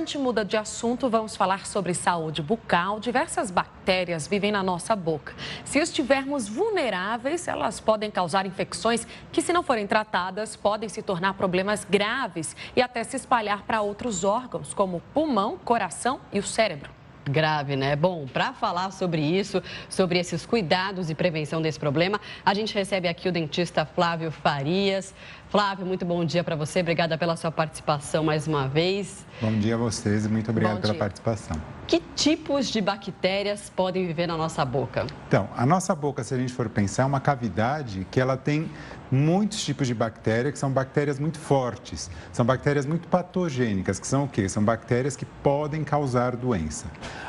gente muda de assunto, vamos falar sobre saúde bucal. Diversas bactérias vivem na nossa boca. Se estivermos vulneráveis, elas podem causar infecções que, se não forem tratadas, podem se tornar problemas graves e até se espalhar para outros órgãos, como o pulmão, coração e o cérebro. Grave, né? Bom, para falar sobre isso, sobre esses cuidados e prevenção desse problema, a gente recebe aqui o dentista Flávio Farias. Flávio, muito bom dia para você. Obrigada pela sua participação mais uma vez. Bom dia a vocês e muito obrigado pela participação. Que tipos de bactérias podem viver na nossa boca? Então, a nossa boca, se a gente for pensar, é uma cavidade que ela tem muitos tipos de bactérias, que são bactérias muito fortes. São bactérias muito patogênicas, que são o quê? São bactérias que podem causar doença.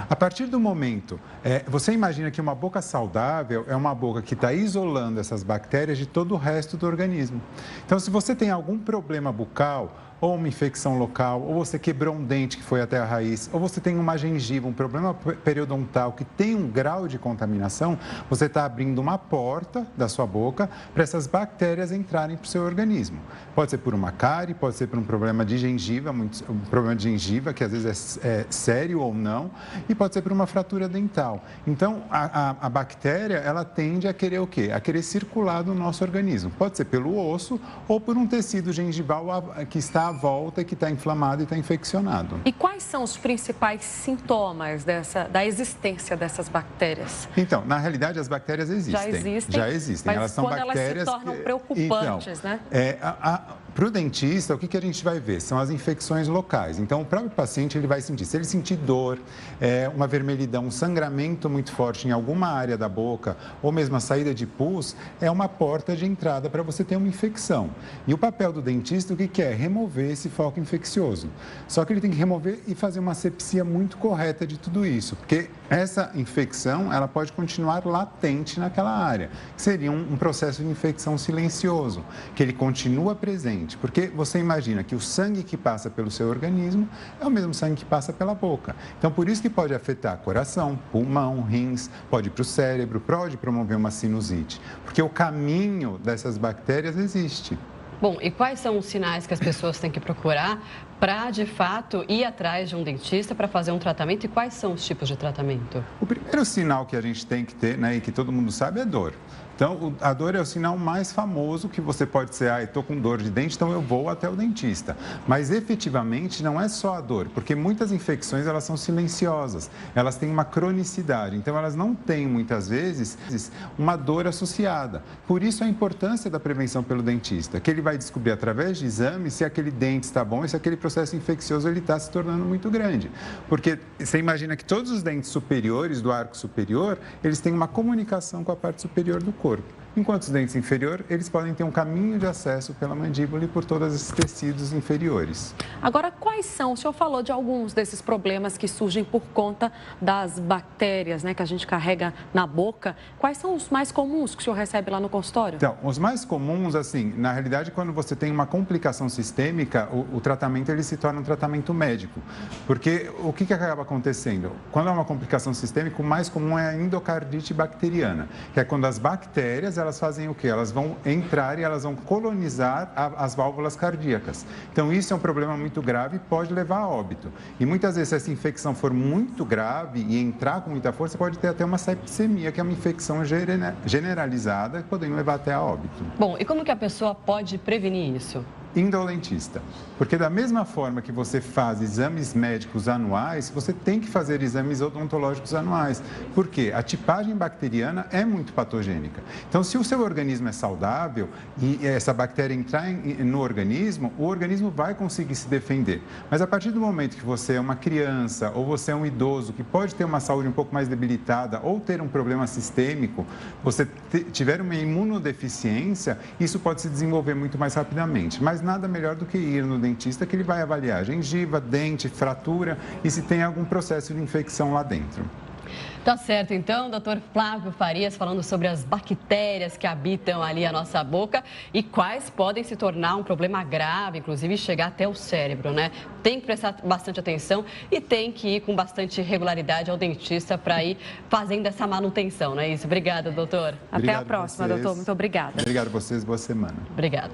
A partir do momento, você imagina que uma boca saudável é uma boca que está isolando essas bactérias de todo o resto do organismo. Então, se você tem algum problema bucal, ou uma infecção local, ou você quebrou um dente que foi até a raiz, ou você tem uma gengiva, um problema periodontal que tem um grau de contaminação, você está abrindo uma porta da sua boca para essas bactérias entrarem para o seu organismo. Pode ser por uma cárie, pode ser por um problema de gengiva, um problema de gengiva que às vezes é sério ou não, e pode ser por uma fratura dental. Então, a bactéria, ela tende a querer o quê? A querer circular no nosso organismo. Pode ser pelo osso ou por um tecido gengival que está à volta, que está inflamado e está infeccionado. E quais são os principais sintomas da existência dessas bactérias? Então, na realidade, as bactérias existem. Já existem. Mas elas são quando bactérias elas se tornam preocupantes, então, né? Para o dentista, o que a gente vai ver? São as infecções locais. Então, o próprio paciente ele vai sentir. Se ele sentir dor, uma vermelhidão, um sangramento muito forte em alguma área da boca, ou mesmo a saída de pus, é uma porta de entrada para você ter uma infecção. E o papel do dentista, o que é? Remover esse foco infeccioso. Só que ele tem que remover e fazer uma asepsia muito correta de tudo isso, porque essa infecção, ela pode continuar latente naquela área, que seria um processo de infecção silencioso, que ele continua presente. Porque você imagina que o sangue que passa pelo seu organismo é o mesmo sangue que passa pela boca. Então, por isso que pode afetar coração, pulmão, rins, pode ir para o cérebro, pode promover uma sinusite. Porque o caminho dessas bactérias existe. Bom, e quais são os sinais que as pessoas têm que procurar para, de fato, ir atrás de um dentista para fazer um tratamento? E quais são os tipos de tratamento? O primeiro sinal que a gente tem que ter, né, e que todo mundo sabe, é dor. Então, a dor é o sinal mais famoso que você pode ser, estou com dor de dente, então eu vou até o dentista. Mas, efetivamente, não é só a dor, porque muitas infecções, elas são silenciosas, elas têm uma cronicidade, então elas não têm, muitas vezes, uma dor associada. Por isso, a importância da prevenção pelo dentista, que ele vai descobrir através de exames se aquele dente está bom e se aquele processo infeccioso ele está se tornando muito grande. Porque você imagina que todos os dentes superiores, do arco superior, eles têm uma comunicação com a parte superior do corpo. Enquanto os dentes inferiores, eles podem ter um caminho de acesso pela mandíbula e por todos esses tecidos inferiores. Agora, quais são? O senhor falou de alguns desses problemas que surgem por conta das bactérias, né, que a gente carrega na boca. Quais são os mais comuns que o senhor recebe lá no consultório? Então, os mais comuns, assim, na realidade, quando você tem uma complicação sistêmica, o tratamento ele se torna um tratamento médico. Porque o que acaba acontecendo? Quando é uma complicação sistêmica, o mais comum é a endocardite bacteriana, que é quando as bactérias elas fazem o quê? Elas vão entrar e elas vão colonizar as válvulas cardíacas. Então, isso é um problema muito grave e pode levar a óbito. E muitas vezes, se essa infecção for muito grave e entrar com muita força, pode ter até uma septicemia, que é uma infecção generalizada, podendo levar até a óbito. Bom, e como que a pessoa pode prevenir isso? Indo ao dentista. Porque da mesma forma que você faz exames médicos anuais, você tem que fazer exames odontológicos anuais. Por quê? A tipagem bacteriana é muito patogênica. Então, se o seu organismo é saudável e essa bactéria entrar no organismo, o organismo vai conseguir se defender. Mas a partir do momento que você é uma criança ou você é um idoso que pode ter uma saúde um pouco mais debilitada ou ter um problema sistêmico, você tiver uma imunodeficiência, isso pode se desenvolver muito mais rapidamente. Mas nada melhor do que ir no dentista, que ele vai avaliar gengiva, dente, fratura e se tem algum processo de infecção lá dentro. Tá certo, então, doutor Flávio Farias falando sobre as bactérias que habitam ali a nossa boca e quais podem se tornar um problema grave, inclusive chegar até o cérebro, né? Tem que prestar bastante atenção e tem que ir com bastante regularidade ao dentista para ir fazendo essa manutenção, não é isso? Obrigada, doutor. Até a próxima, doutor. Muito obrigada. Obrigado a vocês, boa semana. Obrigada.